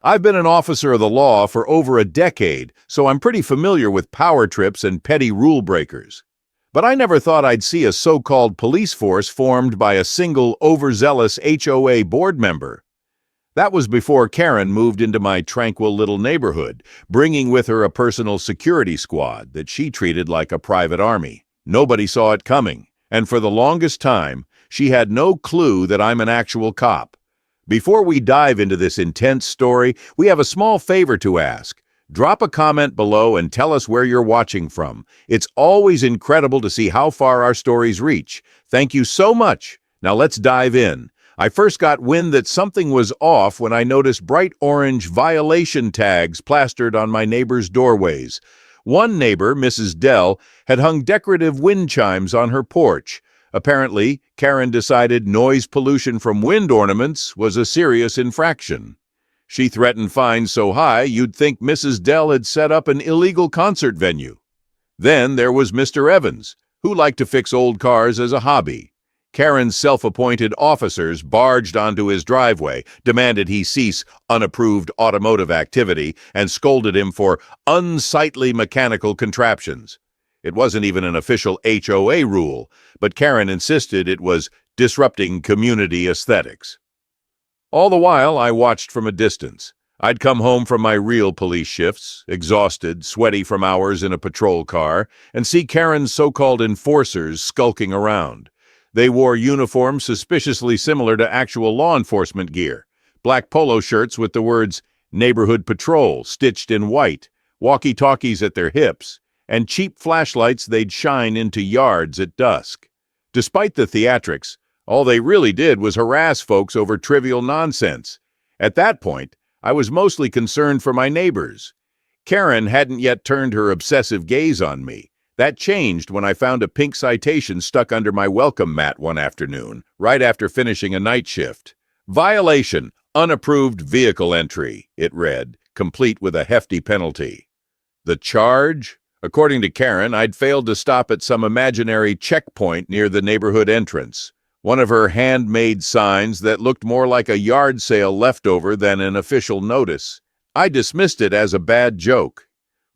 I've been an officer of the law for over a decade, so I'm pretty familiar with power trips and petty rule breakers. But I never thought I'd see a so-called police force formed by a single overzealous HOA board member. That was before Karen moved into my tranquil little neighborhood, bringing with her a personal security squad that she treated like a private army. Nobody saw it coming, and for the longest time, she had no clue that I'm an actual cop. Before we dive into this intense story, we have a small favor to ask. Drop a comment below and tell us where you're watching from. It's always incredible to see how far our stories reach. Thank you so much. Now let's dive in. I first got wind that something was off when I noticed bright orange violation tags plastered on my neighbor's doorways. One neighbor, Mrs. Dell, had hung decorative wind chimes on her porch. Apparently, Karen decided noise pollution from wind ornaments was a serious infraction. She threatened fines so high you'd think Mrs. Dell had set up an illegal concert venue. Then there was Mr. Evans, who liked to fix old cars as a hobby. Karen's self-appointed officers barged onto his driveway, demanded he cease unapproved automotive activity, and scolded him for unsightly mechanical contraptions. It wasn't even an official HOA rule, but Karen insisted it was disrupting community aesthetics. All the while, I watched from a distance. I'd come home from my real police shifts, exhausted, sweaty from hours in a patrol car, and see Karen's so-called enforcers skulking around. They wore uniforms suspiciously similar to actual law enforcement gear, black polo shirts with the words Neighborhood Patrol stitched in white, walkie-talkies at their hips, and cheap flashlights they'd shine into yards at dusk. Despite the theatrics, all they really did was harass folks over trivial nonsense. At that point, I was mostly concerned for my neighbors. Karen hadn't yet turned her obsessive gaze on me. That changed when I found a pink citation stuck under my welcome mat one afternoon, right after finishing a night shift. Violation, unapproved vehicle entry, it read, complete with a hefty penalty. The charge? According to Karen, I'd failed to stop at some imaginary checkpoint near the neighborhood entrance. One of her handmade signs that looked more like a yard sale leftover than an official notice. I dismissed it as a bad joke.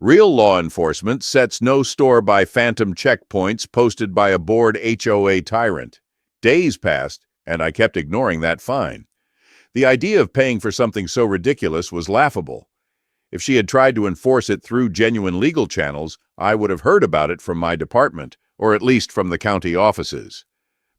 Real law enforcement sets no store by phantom checkpoints posted by a bored HOA tyrant. Days passed, and I kept ignoring that fine. The idea of paying for something so ridiculous was laughable. If she had tried to enforce it through genuine legal channels, I would have heard about it from my department, or at least from the county offices.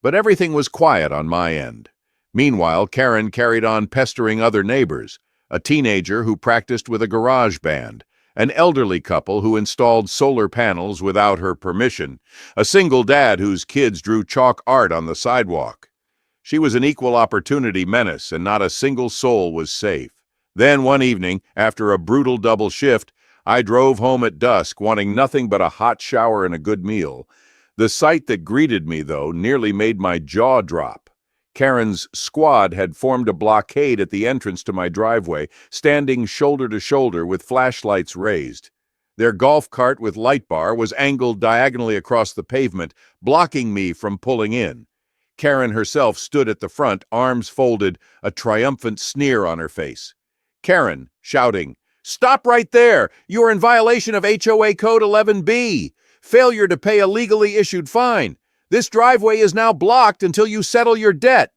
But everything was quiet on my end. Meanwhile, Karen carried on pestering other neighbors, a teenager who practiced with a garage band, an elderly couple who installed solar panels without her permission, a single dad whose kids drew chalk art on the sidewalk. She was an equal opportunity menace, and not a single soul was safe. Then one evening, after a brutal double shift, I drove home at dusk wanting nothing but a hot shower and a good meal. The sight that greeted me, though, nearly made my jaw drop. Karen's squad had formed a blockade at the entrance to my driveway, standing shoulder to shoulder with flashlights raised. Their golf cart with light bar was angled diagonally across the pavement, blocking me from pulling in. Karen herself stood at the front, arms folded, a triumphant sneer on her face. Karen, shouting, "Stop right there! You are in violation of HOA Code 11B! Failure to pay a legally issued fine! This driveway is now blocked until you settle your debt!"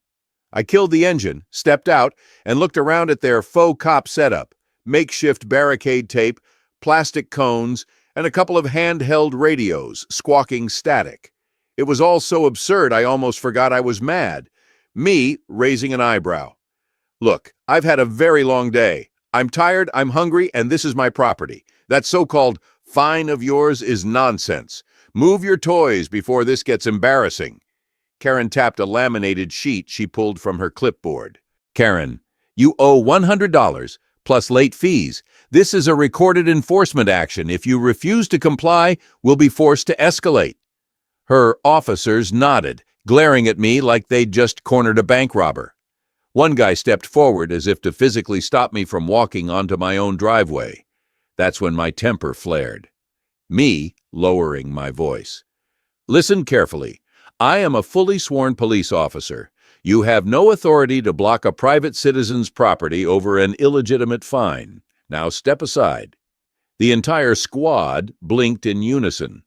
I killed the engine, stepped out, and looked around at their faux cop setup, makeshift barricade tape, plastic cones, and a couple of handheld radios, squawking static. It was all so absurd I almost forgot I was mad. Me raising an eyebrow. "Look, I've had a very long day. I'm tired, I'm hungry, and this is my property. That so-called fine of yours is nonsense. Move your toys before this gets embarrassing." Karen tapped a laminated sheet she pulled from her clipboard. "Karen, you owe $100 plus late fees. This is a recorded enforcement action. If you refuse to comply, we'll be forced to escalate." Her officers nodded, glaring at me like they'd just cornered a bank robber. One guy stepped forward as if to physically stop me from walking onto my own driveway. That's when my temper flared. Me lowering my voice. "Listen carefully. I am a fully sworn police officer. You have no authority to block a private citizen's property over an illegitimate fine. Now step aside." The entire squad blinked in unison.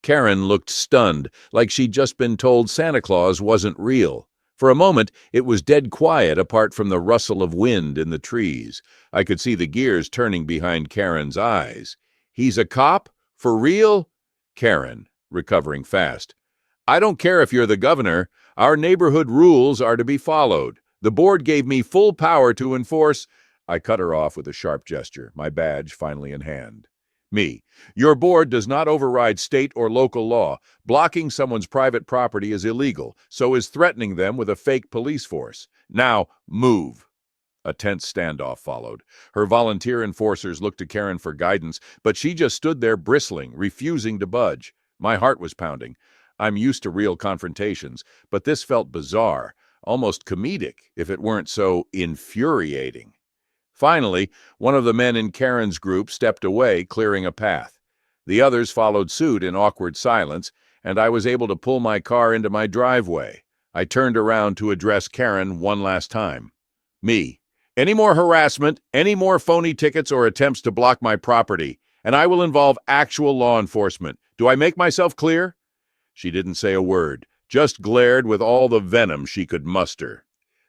Karen looked stunned, like she'd just been told Santa Claus wasn't real. For a moment, it was dead quiet apart from the rustle of wind in the trees. I could see the gears turning behind Karen's eyes. "He's a cop? For real?" Karen, recovering fast. "I don't care if you're the governor. Our neighborhood rules are to be followed. The board gave me full power to enforce—" I cut her off with a sharp gesture, my badge finally in hand. "Me. Your board does not override state or local law. Blocking someone's private property is illegal, so is threatening them with a fake police force. Now, move." A tense standoff followed. Her volunteer enforcers looked to Karen for guidance, but she just stood there bristling, refusing to budge. My heart was pounding. I'm used to real confrontations, but this felt bizarre, almost comedic, if it weren't so infuriating. Finally, one of the men in Karen's group stepped away, clearing a path. The others followed suit in awkward silence, and I was able to pull my car into my driveway. I turned around to address Karen one last time. "Me. Any more harassment, any more phony tickets or attempts to block my property, and I will involve actual law enforcement. Do I make myself clear?" She didn't say a word, just glared with all the venom she could muster.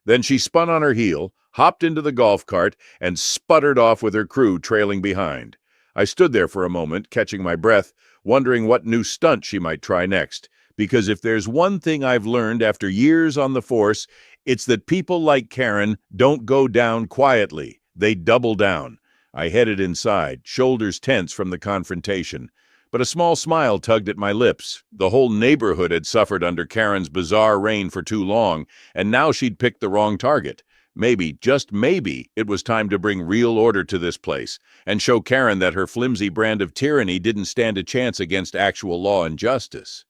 Then she spun on her heel, hopped into the golf cart, and sputtered off with her crew trailing behind. I stood there for a moment, catching my breath, wondering what new stunt she might try next. Because if there's one thing I've learned after years on the force, it's that people like Karen don't go down quietly. They double down. I headed inside, shoulders tense from the confrontation. But a small smile tugged at my lips. The whole neighborhood had suffered under Karen's bizarre reign for too long, and now she'd picked the wrong target. Maybe, just maybe, it was time to bring real order to this place, and show Karen that her flimsy brand of tyranny didn't stand a chance against actual law and justice.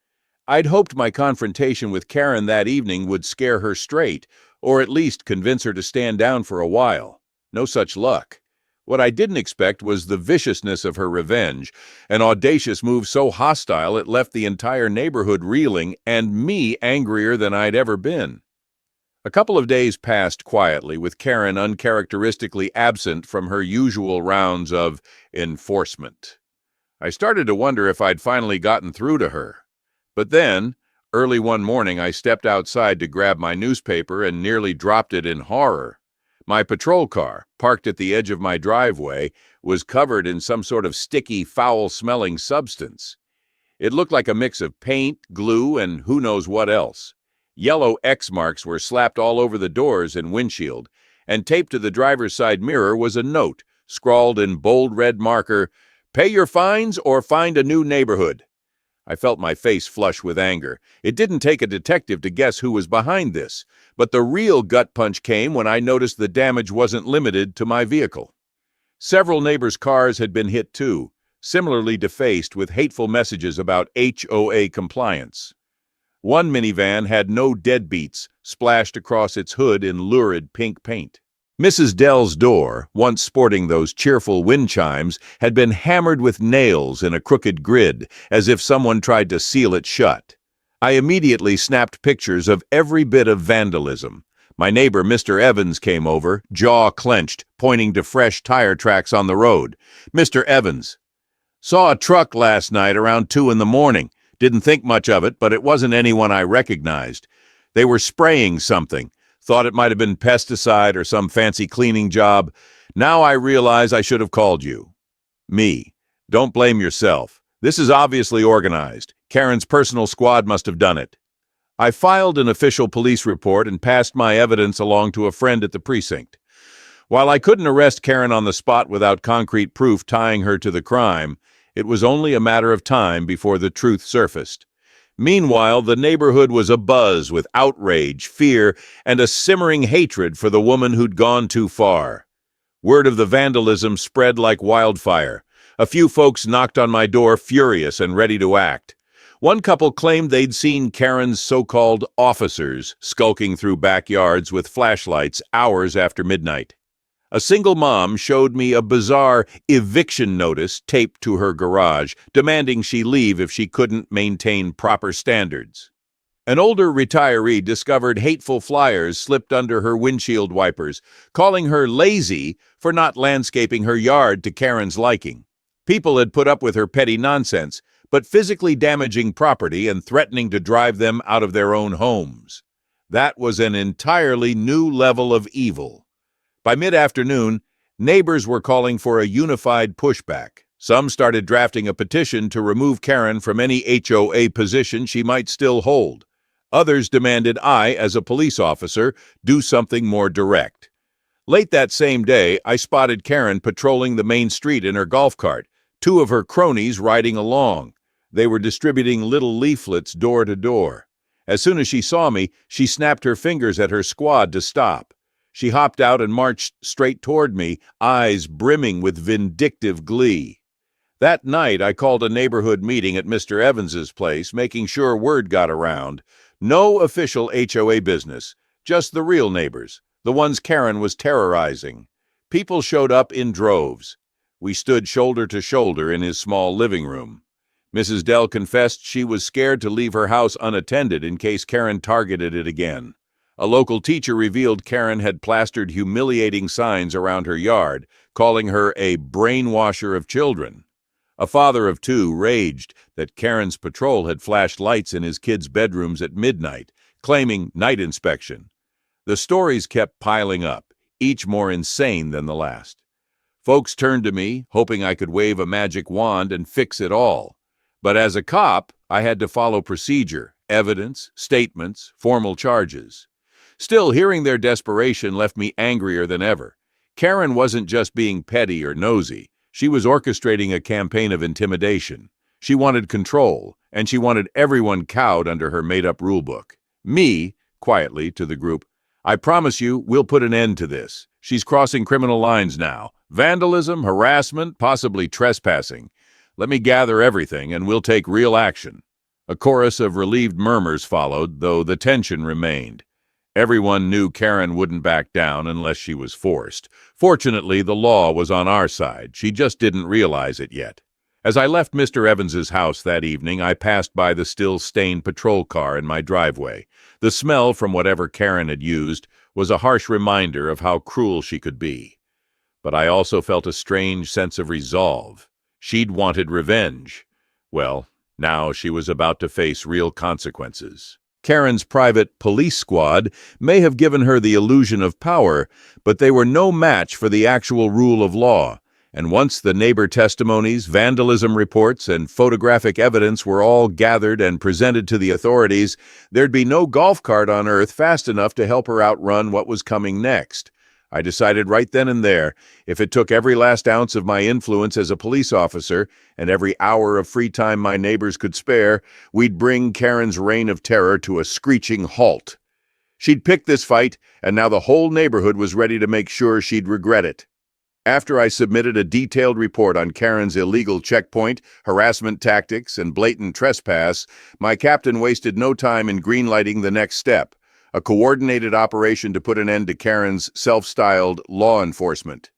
I'd hoped my confrontation with Karen that evening would scare her straight, or at least convince her to stand down for a while. No such luck. What I didn't expect was the viciousness of her revenge, an audacious move so hostile it left the entire neighborhood reeling and me angrier than I'd ever been. A couple of days passed quietly, with Karen uncharacteristically absent from her usual rounds of enforcement. I started to wonder if I'd finally gotten through to her. But then, early one morning, I stepped outside to grab my newspaper and nearly dropped it in horror. My patrol car, parked at the edge of my driveway, was covered in some sort of sticky, foul-smelling substance. It looked like a mix of paint, glue, and who knows what else. Yellow X marks were slapped all over the doors and windshield, and taped to the driver's side mirror was a note, scrawled in bold red marker, "Pay your fines or find a new neighborhood." I felt my face flush with anger. It didn't take a detective to guess who was behind this, but the real gut punch came when I noticed the damage wasn't limited to my vehicle. Several neighbors' cars had been hit too, similarly defaced with hateful messages about HOA compliance. One minivan had "No Deadbeats" splashed across its hood in lurid pink paint. Mrs. Dell's door, once sporting those cheerful wind chimes, had been hammered with nails in a crooked grid, as if someone tried to seal it shut. I immediately snapped pictures of every bit of vandalism. My neighbor, Mr. Evans, came over, jaw clenched, pointing to fresh tire tracks on the road. "Mr. Evans, saw a truck last night around 2 in the morning. Didn't think much of it, but it wasn't anyone I recognized. They were spraying something. Thought it might have been pesticide or some fancy cleaning job. Now I realize I should have called you." Me. "Don't blame yourself. This is obviously organized. Karen's personal squad must have done it." I filed an official police report and passed my evidence along to a friend at the precinct. While I couldn't arrest Karen on the spot without concrete proof tying her to the crime, it was only a matter of time before the truth surfaced. Meanwhile, the neighborhood was abuzz with outrage, fear, and a simmering hatred for the woman who'd gone too far. Word of the vandalism spread like wildfire. A few folks knocked on my door, furious and ready to act. One couple claimed they'd seen Karen's so-called officers skulking through backyards with flashlights hours after midnight. A single mom showed me a bizarre eviction notice taped to her garage, demanding she leave if she couldn't maintain proper standards. An older retiree discovered hateful flyers slipped under her windshield wipers, calling her lazy for not landscaping her yard to Karen's liking. People had put up with her petty nonsense, but physically damaging property and threatening to drive them out of their own homes. That was an entirely new level of evil. By mid-afternoon, neighbors were calling for a unified pushback. Some started drafting a petition to remove Karen from any HOA position she might still hold. Others demanded I, as a police officer, do something more direct. Late that same day, I spotted Karen patrolling the main street in her golf cart, two of her cronies riding along. They were distributing little leaflets door to door. As soon as she saw me, she snapped her fingers at her squad to stop. She hopped out and marched straight toward me, eyes brimming with vindictive glee. That night, I called a neighborhood meeting at Mr. Evans's place, making sure word got around. No official HOA business, just the real neighbors, the ones Karen was terrorizing. People showed up in droves. We stood shoulder to shoulder in his small living room. Mrs. Dell confessed she was scared to leave her house unattended in case Karen targeted it again. A local teacher revealed Karen had plastered humiliating signs around her yard, calling her a brainwasher of children. A father of two raged that Karen's patrol had flashed lights in his kids' bedrooms at midnight, claiming night inspection. The stories kept piling up, each more insane than the last. Folks turned to me, hoping I could wave a magic wand and fix it all. But as a cop, I had to follow procedure, evidence, statements, formal charges. Still, hearing their desperation left me angrier than ever. Karen wasn't just being petty or nosy. She was orchestrating a campaign of intimidation. She wanted control, and she wanted everyone cowed under her made-up rulebook. Me, quietly, to the group, I promise you, we'll put an end to this. She's crossing criminal lines now. Vandalism, harassment, possibly trespassing. Let me gather everything, and we'll take real action. A chorus of relieved murmurs followed, though the tension remained. Everyone knew Karen wouldn't back down unless she was forced. Fortunately, the law was on our side. She just didn't realize it yet. As I left Mr. Evans's house that evening, I passed by the still-stained patrol car in my driveway. The smell from whatever Karen had used was a harsh reminder of how cruel she could be. But I also felt a strange sense of resolve. She'd wanted revenge. Well, now she was about to face real consequences. Karen's private police squad may have given her the illusion of power, but they were no match for the actual rule of law. And once the neighbor testimonies, vandalism reports, and photographic evidence were all gathered and presented to the authorities, there'd be no golf cart on earth fast enough to help her outrun what was coming next. I decided right then and there, if it took every last ounce of my influence as a police officer and every hour of free time my neighbors could spare, we'd bring Karen's reign of terror to a screeching halt. She'd picked this fight, and now the whole neighborhood was ready to make sure she'd regret it. After I submitted a detailed report on Karen's illegal checkpoint, harassment tactics, and blatant trespass, my captain wasted no time in greenlighting the next step. A coordinated operation to put an end to Karen's self-styled law enforcement.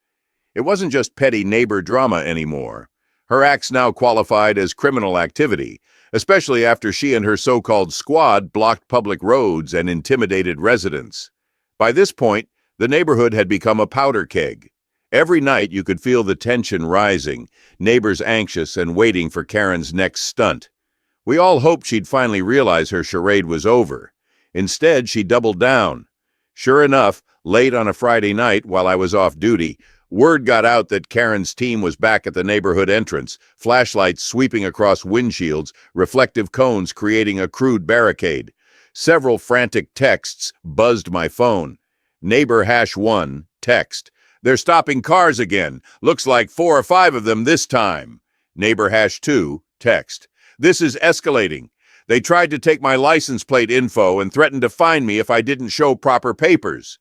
It wasn't just petty neighbor drama anymore. Her acts now qualified as criminal activity, especially after she and her so-called squad blocked public roads and intimidated residents. By this point, the neighborhood had become a powder keg. Every night you could feel the tension rising, neighbors anxious and waiting for Karen's next stunt. We all hoped she'd finally realize her charade was over. Instead, she doubled down. Sure enough, late on a Friday night while I was off duty, word got out that Karen's team was back at the neighborhood entrance, flashlights sweeping across windshields, reflective cones creating a crude barricade. Several frantic texts buzzed my phone. Neighbor #1, text. They're stopping cars again. Looks like 4 or 5 of them this time. Neighbor #2, text. This is escalating. They tried to take my license plate info and threatened to fine me if I didn't show proper papers.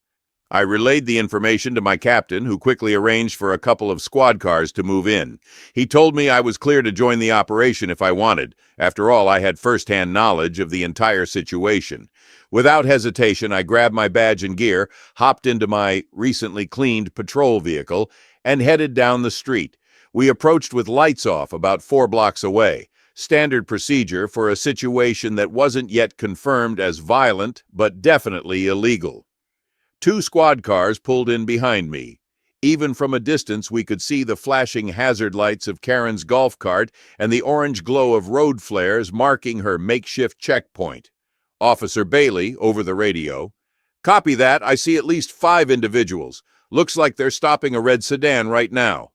I relayed the information to my captain, who quickly arranged for a couple of squad cars to move in. He told me I was clear to join the operation if I wanted. After all, I had first-hand knowledge of the entire situation. Without hesitation, I grabbed my badge and gear, hopped into my recently cleaned patrol vehicle, and headed down the street. We approached with lights off about 4 blocks away. Standard procedure for a situation that wasn't yet confirmed as violent, but definitely illegal. Two squad cars pulled in behind me. Even from a distance, we could see the flashing hazard lights of Karen's golf cart and the orange glow of road flares marking her makeshift checkpoint. Officer Bailey, over the radio. "Copy that. I see at least 5 individuals. Looks like they're stopping a red sedan right now."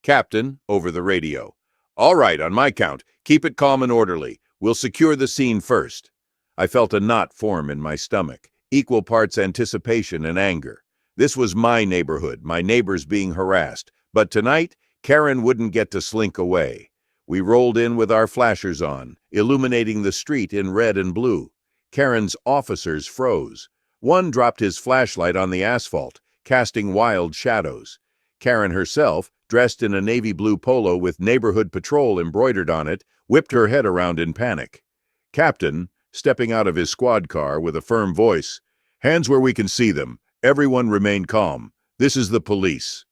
Captain, over the radio. "All right, on my count. Keep it calm and orderly. We'll secure the scene first." I felt a knot form in my stomach, equal parts anticipation and anger. This was my neighborhood, my neighbors being harassed. But tonight, Karen wouldn't get to slink away. We rolled in with our flashers on, illuminating the street in red and blue. Karen's officers froze. One dropped his flashlight on the asphalt, casting wild shadows. Karen herself, dressed in a navy blue polo with neighborhood patrol embroidered on it, whipped her head around in panic. Captain, stepping out of his squad car with a firm voice, "Hands where we can see them. Everyone remain calm. This is the police."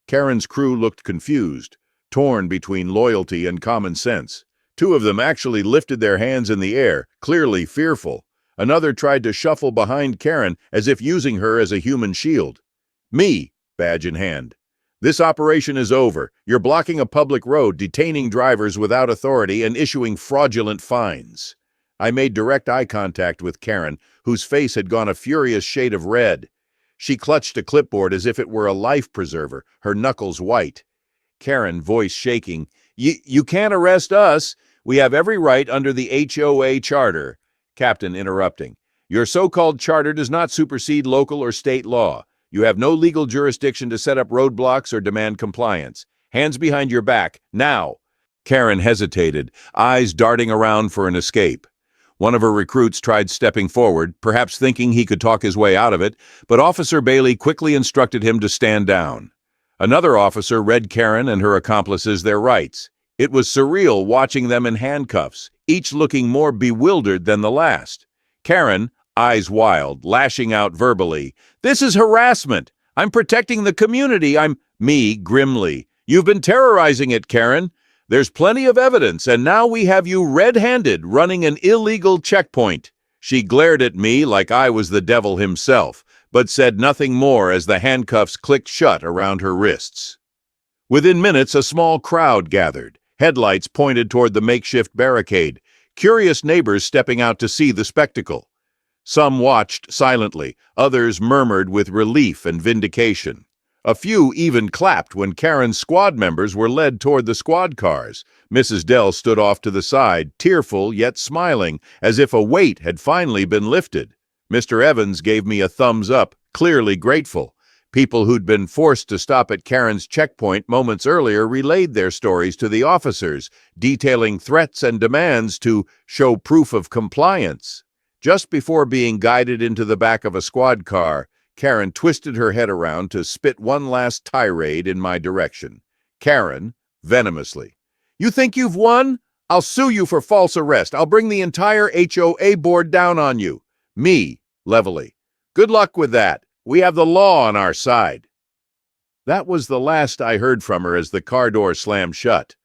Karen's crew looked confused, torn between loyalty and common sense. 2 of them actually lifted their hands in the air, clearly fearful. Another tried to shuffle behind Karen as if using her as a human shield. "Me," badge in hand. "This operation is over. You're blocking a public road, detaining drivers without authority, and issuing fraudulent fines." I made direct eye contact with Karen, whose face had gone a furious shade of red. She clutched a clipboard as if it were a life preserver, her knuckles white. Karen, voice shaking, You can't arrest us. We have every right under the HOA charter." Captain interrupting. "Your so-called charter does not supersede local or state law. You have no legal jurisdiction to set up roadblocks or demand compliance. Hands behind your back, now." Karen hesitated, eyes darting around for an escape. One of her recruits tried stepping forward, perhaps thinking he could talk his way out of it, but Officer Bailey quickly instructed him to stand down. Another officer read Karen and her accomplices their rights. It was surreal watching them in handcuffs, each looking more bewildered than the last. Karen, eyes wild, lashing out verbally, "This is harassment. I'm protecting the community. Me, grimly. "You've been terrorizing it, Karen. There's plenty of evidence, and now we have you red-handed running an illegal checkpoint." She glared at me like I was the devil himself, but said nothing more as the handcuffs clicked shut around her wrists. Within minutes, a small crowd gathered, headlights pointed toward the makeshift barricade, curious neighbors stepping out to see the spectacle. Some watched silently, others murmured with relief and vindication. A few even clapped when Karen's squad members were led toward the squad cars. Mrs. Dell stood off to the side, tearful yet smiling, as if a weight had finally been lifted. Mr. Evans gave me a thumbs up, clearly grateful. People who'd been forced to stop at Karen's checkpoint moments earlier relayed their stories to the officers, detailing threats and demands to show proof of compliance. Just before being guided into the back of a squad car, Karen twisted her head around to spit one last tirade in my direction. Karen, venomously, "You think you've won? I'll sue you for false arrest. I'll bring the entire HOA board down on you." Me, levelly, "Good luck with that. We have the law on our side." That was the last I heard from her as the car door slammed shut.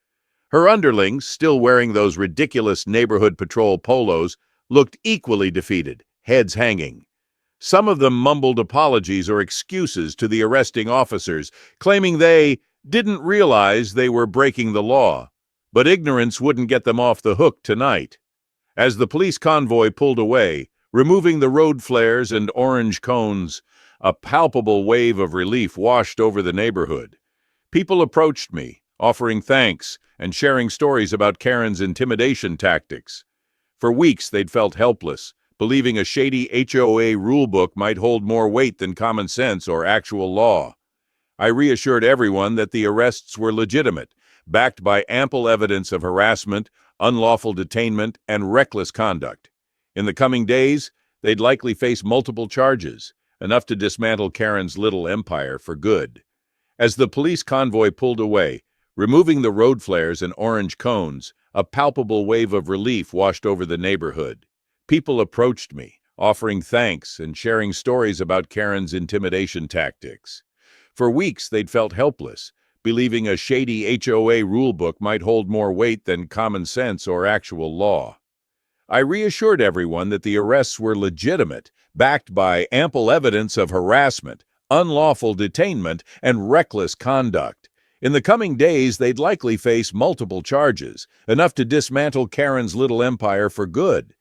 Her underlings, still wearing those ridiculous neighborhood patrol polos, looked equally defeated, heads hanging. Some of them mumbled apologies or excuses to the arresting officers, claiming they didn't realize they were breaking the law. But ignorance wouldn't get them off the hook tonight. As the police convoy pulled away, removing the road flares and orange cones, a palpable wave of relief washed over the neighborhood. People approached me, offering thanks and sharing stories about Karen's intimidation tactics. For weeks they'd felt helpless, believing a shady HOA rulebook might hold more weight than common sense or actual law. I reassured everyone that the arrests were legitimate, backed by ample evidence of harassment, unlawful detainment, and reckless conduct. In the coming days, they'd likely face multiple charges, enough to dismantle Karen's little empire for good. As the police convoy pulled away, removing the road flares and orange cones, a palpable wave of relief washed over the neighborhood. People approached me, offering thanks and sharing stories about Karen's intimidation tactics. For weeks, they'd felt helpless, believing a shady HOA rulebook might hold more weight than common sense or actual law. I reassured everyone that the arrests were legitimate, backed by ample evidence of harassment, unlawful detainment, and reckless conduct. In the coming days, they'd likely face multiple charges, enough to dismantle Karen's little empire for good.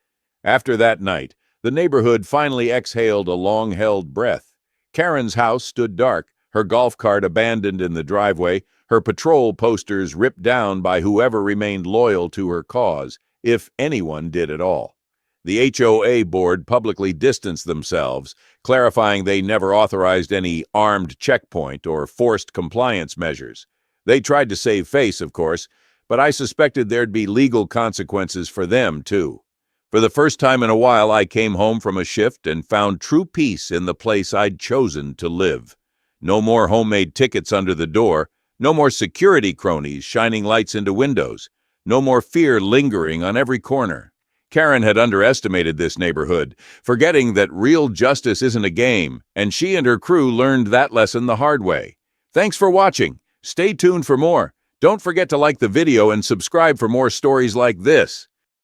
After that night, the neighborhood finally exhaled a long-held breath. Karen's house stood dark, her golf cart abandoned in the driveway, her patrol posters ripped down by whoever remained loyal to her cause, if anyone did at all. The HOA board publicly distanced themselves, clarifying they never authorized any armed checkpoint or forced compliance measures. They tried to save face, of course, but I suspected there'd be legal consequences for them, too. For the first time in a while, I came home from a shift and found true peace in the place I'd chosen to live. No more homemade tickets under the door, no more security cronies shining lights into windows, no more fear lingering on every corner. Karen had underestimated this neighborhood, forgetting that real justice isn't a game, and she and her crew learned that lesson the hard way. Thanks for watching. Stay tuned for more. Don't forget to like the video and subscribe for more stories like this.